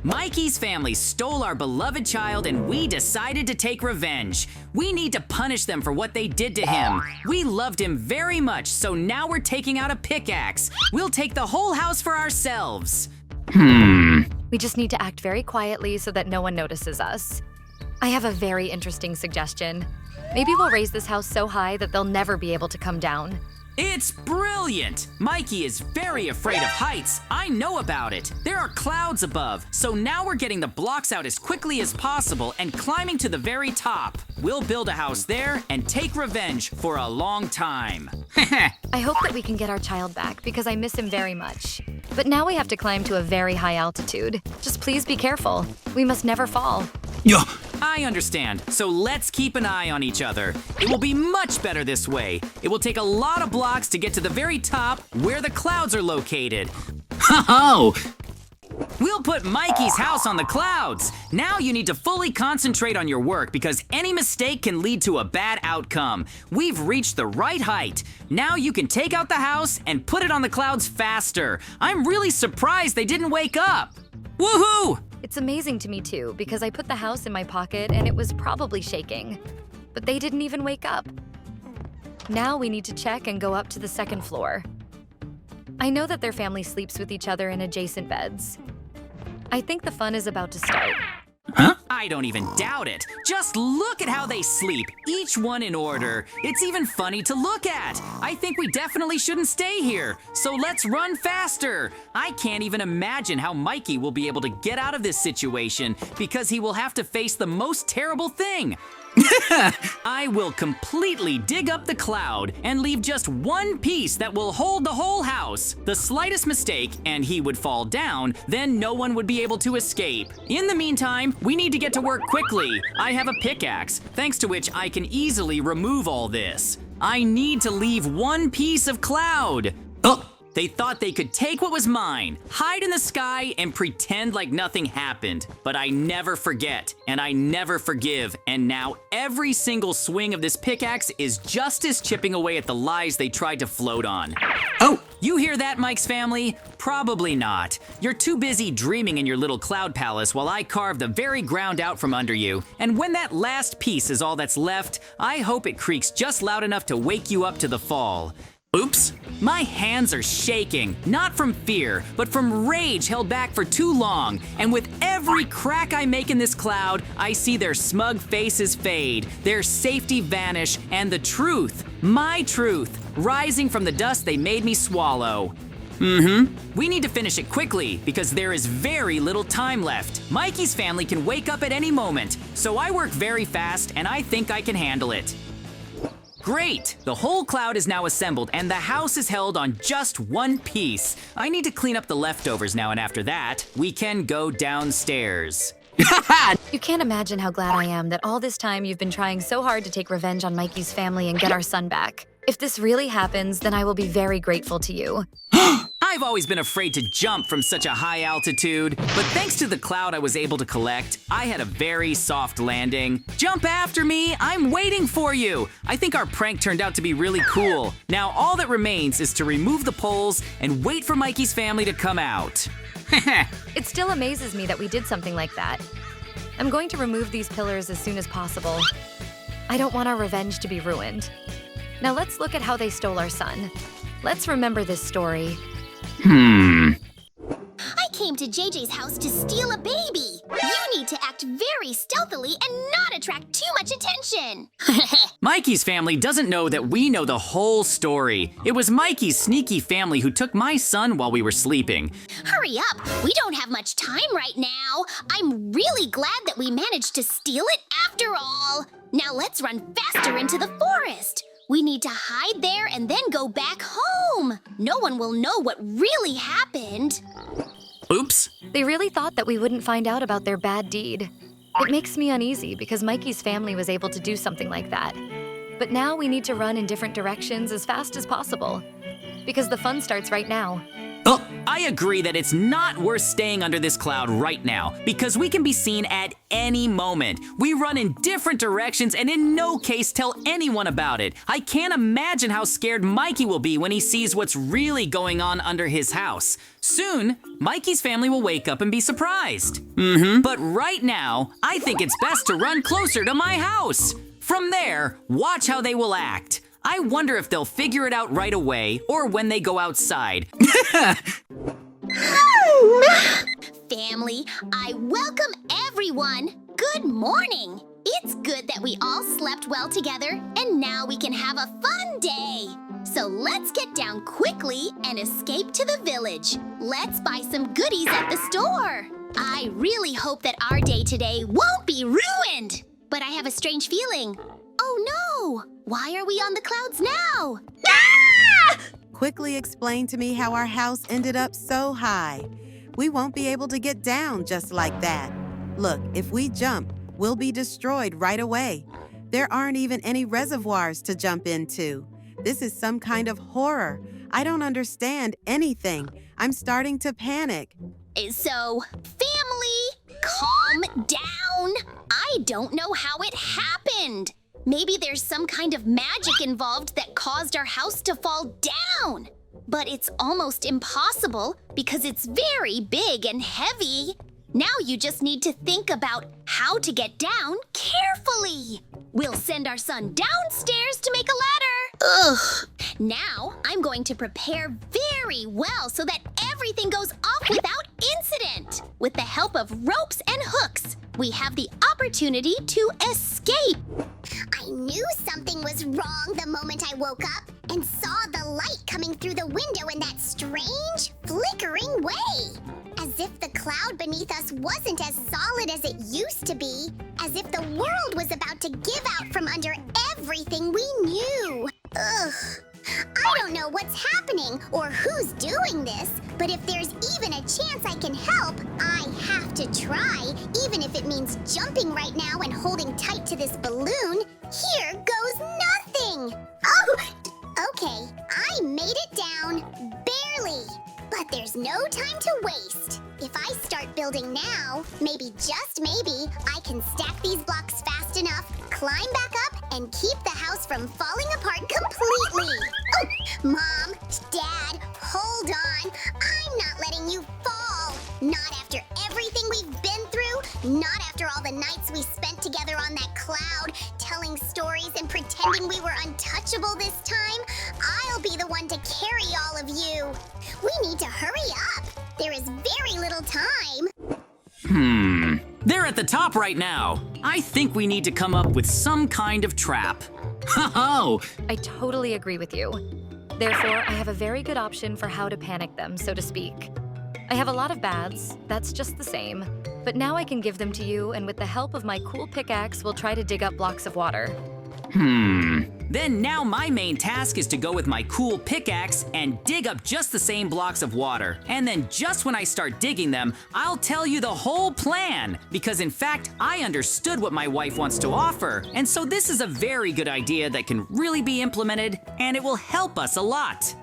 Mikey's family stole our beloved child and we decided to take revenge. We need to punish them for what they did to him. We loved him very much, so now we're taking out a pickaxe. We'll take the whole house for ourselves. We just need to act very quietly so that no one notices us. I have a very interesting suggestion. Maybe we'll raise this house so high that they'll never be able to come down. It's brilliant! Mikey is very afraid of heights. I know about it. There are clouds above, so now we're getting the blocks out as quickly as possible and climbing to the very top. We'll build a house there and take revenge for a long time. I hope that we can get our child back because I miss him very much. But now we have to climb to a very high altitude. Just please be careful. We must never fall. I understand, so let's keep an eye on each other. It will be much better this way. It will take a lot of blocks to get to the very top where the clouds are located. Ho-ho! We'll put Mikey's house on the clouds. Now you need to fully concentrate on your work because any mistake can lead to a bad outcome. We've reached the right height. Now you can take out the house and put it on the clouds faster. I'm really surprised they didn't wake up. Woohoo! It's amazing to me too because I put the house in my pocket and it was probably shaking. But they didn't even wake up. Now we need to check and go up to the second floor. I know that their family sleeps with each other in adjacent beds. I think the fun is about to start. Huh? I don't even doubt it. Just look at how they sleep, each one in order. It's even funny to look at. I think we definitely shouldn't stay here, so let's run faster. I can't even imagine how Mikey will be able to get out of this situation because he will have to face the most terrible thing. I will completely dig up the cloud and leave just one piece that will hold the whole house. The slightest mistake and he would fall down, then no one would be able to escape. In the meantime, we need to get to work quickly. I have a pickaxe, thanks to which I can easily remove all this. I need to leave one piece of cloud. Oh! They thought they could take what was mine, hide in the sky, and pretend like nothing happened. But I never forget, and I never forgive, and now every single swing of this pickaxe is justice chipping away at the lies they tried to float on. Oh, you hear that, Mike's family? Probably not. You're too busy dreaming in your little cloud palace while I carve the very ground out from under you. And when that last piece is all that's left, I hope it creaks just loud enough to wake you up to the fall. Oops. My hands are shaking, not from fear, but from rage held back for too long. And with every crack I make in this cloud, I see their smug faces fade, their safety vanish, and the truth, my truth, rising from the dust they made me swallow. We need to finish it quickly because there is very little time left. Mikey's family can wake up at any moment, so I work very fast and I think I can handle it. Great! The whole cloud is now assembled and the house is held on just one piece. I need to clean up the leftovers now, and after that, we can go downstairs. You can't imagine how glad I am that all this time you've been trying so hard to take revenge on Mikey's family and get our son back. If this really happens, then I will be very grateful to you. I've always been afraid to jump from such a high altitude, but thanks to the cloud I was able to collect, I had a very soft landing. Jump after me, I'm waiting for you. I think our prank turned out to be really cool. Now all that remains is to remove the poles and wait for Mikey's family to come out. It still amazes me that we did something like that. I'm going to remove these pillars as soon as possible. I don't want our revenge to be ruined. Now let's look at how they stole our son. Let's remember this story. I came to JJ's house to steal a baby. You need to act very stealthily and not attract too much attention. Mikey's family doesn't know that we know the whole story. It was Mikey's sneaky family who took my son while we were sleeping. Hurry up, we don't have much time right now. I'm really glad that we managed to steal it after all. Now let's run faster into the forest. We need to hide there and then go back home. No one will know what really happened. Oops. They really thought that we wouldn't find out about their bad deed. It makes me uneasy because Mikey's family was able to do something like that. But now we need to run in different directions as fast as possible. because the fun starts right now. Oh, I agree that it's not worth staying under this cloud right now because we can be seen at any moment. We run in different directions and in no case tell anyone about it. I can't imagine how scared Mikey will be when he sees what's really going on under his house. Soon, Mikey's family will wake up and be surprised. But right now, I think it's best to run closer to my house. From there, watch how they will act. I wonder if they'll figure it out right away or when they go outside. Family, I welcome everyone. Good morning. It's good that we all slept well together and now we can have a fun day. So let's get down quickly and escape to the village. Let's buy some goodies at the store. I really hope that our day today won't be ruined. But I have a strange feeling. Oh no! Why are we on the clouds now? Ah! Quickly explain to me how our house ended up so high. We won't be able to get down just like that. Look, if we jump, we'll be destroyed right away. There aren't even any reservoirs to jump into. This is some kind of horror. I don't understand anything. I'm starting to panic. So, family, calm down. I don't know how it happened. Maybe there's some kind of magic involved that caused our house to fall down. But it's almost impossible because it's very big and heavy. Now you just need to think about how to get down carefully. We'll send our son downstairs to make a ladder. Ugh. Now I'm going to prepare very well so that everything goes off without incident. With the help of ropes and hooks, we have the opportunity to escape. I knew something was wrong the moment I woke up and saw the light coming through the window in that strange, flickering way. As if the cloud beneath us wasn't as solid as it used to be. As if the world was about to give out from under everything we knew. Ugh. I don't know what's happening or who's doing this, but if there's even a chance I can help, I have to try, even if it means jumping right now and holding tight to this balloon. Here goes nothing! Oh! Okay, I made it down, barely. But there's no time to waste. If I start building now, maybe, just maybe, I can stack these blocks fast enough, climb back up, and keep the house from falling apart completely. Oh, Mom, Dad, hold on. I'm not letting you fall. Not after everything we've been through. Not after all the nights we spent together on that cloud, telling stories and pretending we were untouchable this time. I'll be the one to carry all of you. We need to hurry up. There is very little time. They're at the top right now. I think we need to come up with some kind of trap. ho, I totally agree with you. Therefore, I have a very good option for how to panic them, so to speak. I have a lot of baths, that's just the same. But now I can give them to you, and with the help of my cool pickaxe, we'll try to dig up blocks of water. Then now my main task is to go with my cool pickaxe and dig up just the same blocks of water. And then just when I start digging them, I'll tell you the whole plan. Because in fact, I understood what my wife wants to offer. And so this is a very good idea that can really be implemented, and it will help us a lot.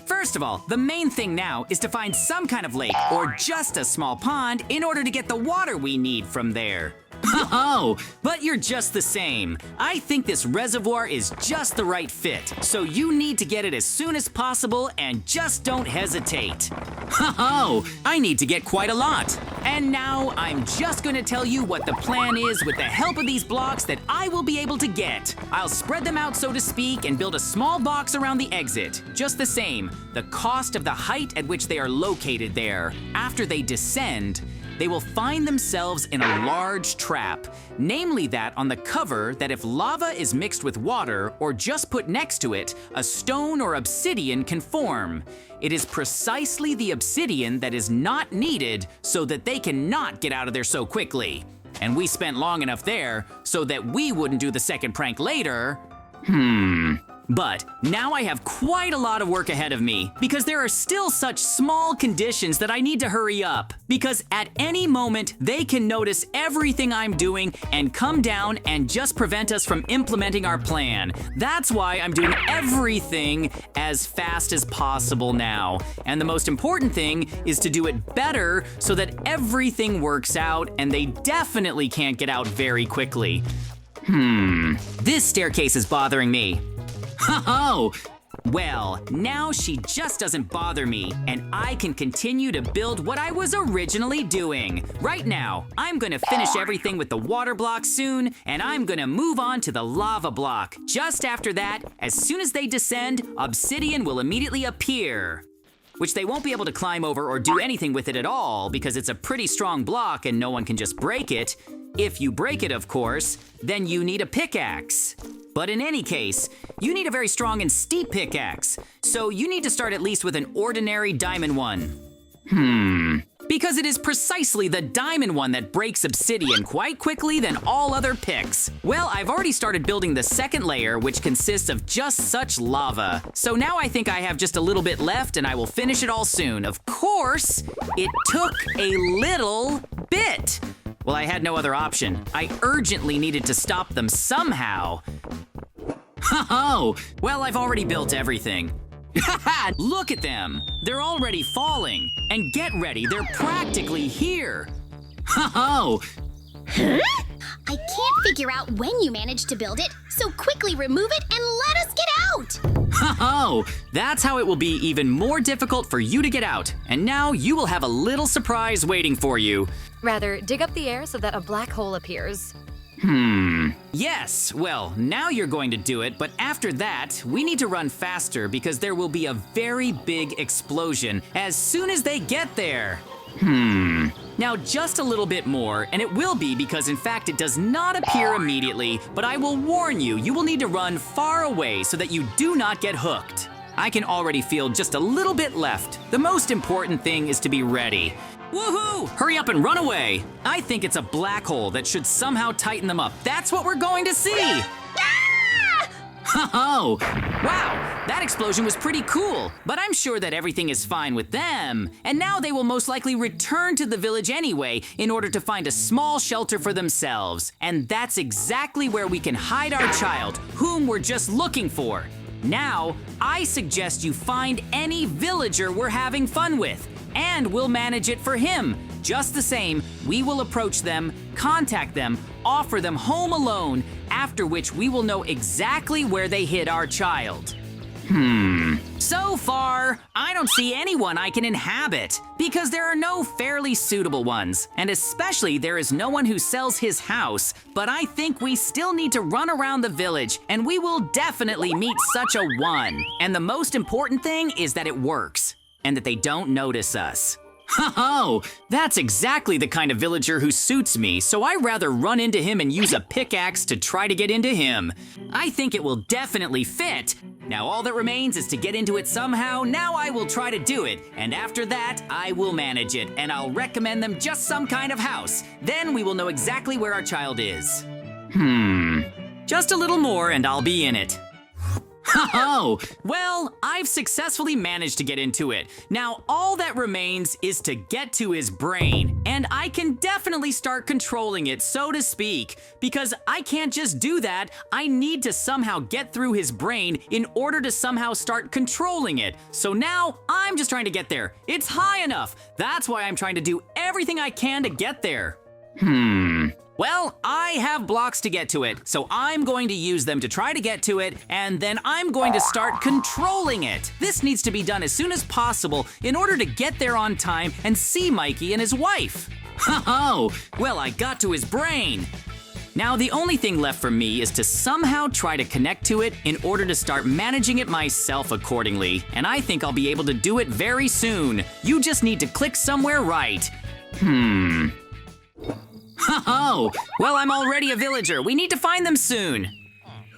First of all, the main thing now is to find some kind of lake or just a small pond in order to get the water we need from there. ho, But you're just the same. I think this reservoir is just the right fit, so you need to get it as soon as possible and just don't hesitate. ho, I need to get quite a lot. And now I'm just going to tell you what the plan is with the help of these blocks that I will be able to get. I'll spread them out, so to speak, and build a small box around the exit. Just the same, the cost of the height at which they are located there. After they descend, they will find themselves in a large trap, namely that on the cover that if lava is mixed with water or just put next to it, a stone or obsidian can form. It is precisely the obsidian that is not needed so that they cannot get out of there so quickly. And we spent long enough there so that we wouldn't do the second prank later. But now I have quite a lot of work ahead of me because there are still such small conditions that I need to hurry up. Because at any moment, they can notice everything I'm doing and come down and just prevent us from implementing our plan. That's why I'm doing everything as fast as possible now. And the most important thing is to do it better so that everything works out and they definitely can't get out very quickly. This staircase is bothering me. Ho-ho! Well, now she just doesn't bother me, and I can continue to build what I was originally doing. Right now, I'm gonna finish everything with the water block soon, and I'm gonna move on to the lava block. Just after that, as soon as they descend, obsidian will immediately appear, which they won't be able to climb over or do anything with it at all because it's a pretty strong block and no one can just break it. If you break it, of course, then you need a pickaxe. But in any case, you need a very strong and steep pickaxe, so you need to start at least with an ordinary diamond one. Because it is precisely the diamond one that breaks obsidian quite quickly than all other picks. Well, I've already started building the second layer, which consists of just such lava. So now I think I have just a little bit left and I will finish it all soon. Of course, it took a little bit. Well, I had no other option. I urgently needed to stop them somehow. Ho-ho! Well, I've already built everything. Look at them! They're already falling. And get ready, they're practically here. Ho-ho! I can't figure out when you managed to build it, so quickly remove it and let us get out! Ho-ho! That's how it will be even more difficult for you to get out. And now you will have a little surprise waiting for you. Rather, dig up the air so that a black hole appears. Yes, well, now you're going to do it, but after that, we need to run faster because there will be a very big explosion as soon as they get there. Now just a little bit more, and it will be because in fact it does not appear immediately, but I will warn you, you will need to run far away so that you do not get hooked. I can already feel just a little bit left. The most important thing is to be ready. Woohoo! Hurry up and run away! I think it's a black hole that should somehow tighten them up. That's what we're going to see! Ho-ho! Wow, that explosion was pretty cool, but I'm sure that everything is fine with them. And now they will most likely return to the village anyway in order to find a small shelter for themselves. And that's exactly where we can hide our child, whom we're just looking for. Now, I suggest you find any villager we're having fun with, and we'll manage it for him. Just the same, we will approach them, contact them, offer them home alone, after which we will know exactly where they hid our child. So far, I don't see anyone I can inhabit, because there are no fairly suitable ones, and especially there is no one who sells his house, but I think we still need to run around the village, and we will definitely meet such a one. And the most important thing is that it works, and that they don't notice us. Ho-ho! That's exactly the kind of villager who suits me, so I rather run into him and use a pickaxe to try to get into him. I think it will definitely fit. Now all that remains is to get into it somehow. Now I will try to do it, and after that, I will manage it, and I'll recommend them just some kind of house. Then we will know exactly where our child is. Just a little more and I'll be in it. Ho-ho! Well, I've successfully managed to get into it. Now, all that remains is to get to his brain, and I can definitely start controlling it, so to speak. Because I can't just do that, I need to somehow get through his brain in order to somehow start controlling it. So now, I'm just trying to get there. It's high enough. That's why I'm trying to do everything I can to get there. Well, I have blocks to get to it, so I'm going to use them to try to get to it, and then I'm going to start controlling it. This needs to be done as soon as possible in order to get there on time and see Mikey and his wife. Ho-ho! Well, I got to his brain. Now, the only thing left for me is to somehow try to connect to it in order to start managing it myself accordingly, and I think I'll be able to do it very soon. You just need to click somewhere right. Ho-ho! Well, I'm already a villager. We need to find them soon.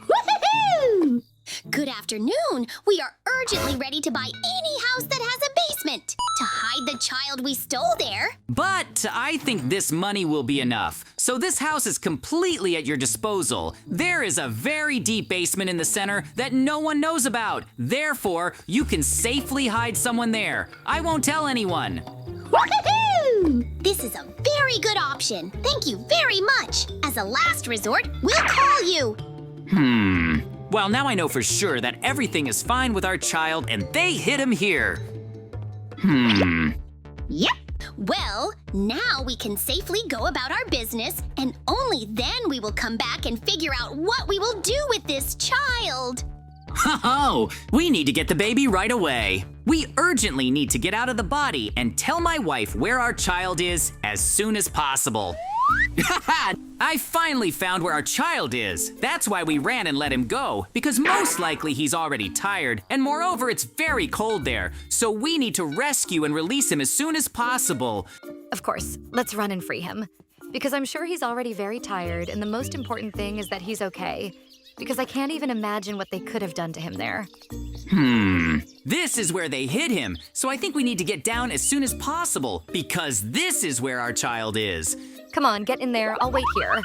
Woohoo! Good afternoon. We are urgently ready to buy any house that has a basement to hide the child we stole there. But I think this money will be enough. So this house is completely at your disposal. There is a very deep basement in the center that no one knows about. Therefore, you can safely hide someone there. I won't tell anyone. Woohoo! This is a very good option. Thank you very much. As a last resort, we'll call you. Well, now I know for sure that everything is fine with our child and they hid him here. Yep. Well, now we can safely go about our business, and only then we will come back and figure out what we will do with this child. Ho-ho! We need to get the baby right away. We urgently need to get out of the body and tell my wife where our child is as soon as possible. I finally found where our child is. That's why we ran and let him go, because most likely he's already tired, and moreover, it's very cold there, so we need to rescue and release him as soon as possible. Of course, let's run and free him. Because I'm sure he's already very tired, and the most important thing is that he's okay. Because I can't even imagine what they could have done to him there. This is where they hid him, so I think we need to get down as soon as possible, because this is where our child is. Come on, get in there. I'll wait here.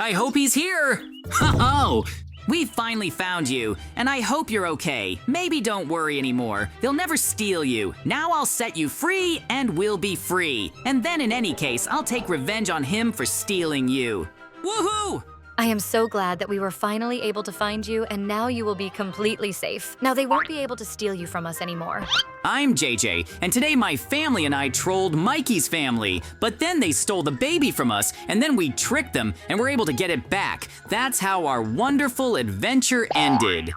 I hope he's here. Ho-ho! We finally found you, and I hope you're okay. Maybe don't worry anymore. They'll never steal you. Now I'll set you free, and we'll be free. And then in any case, I'll take revenge on him for stealing you. Woohoo! I am so glad that we were finally able to find you, and now you will be completely safe. Now they won't be able to steal you from us anymore. I'm JJ, and today my family and I trolled Mikey's family, but then they stole the baby from us, and then we tricked them and were able to get it back. That's how our wonderful adventure ended.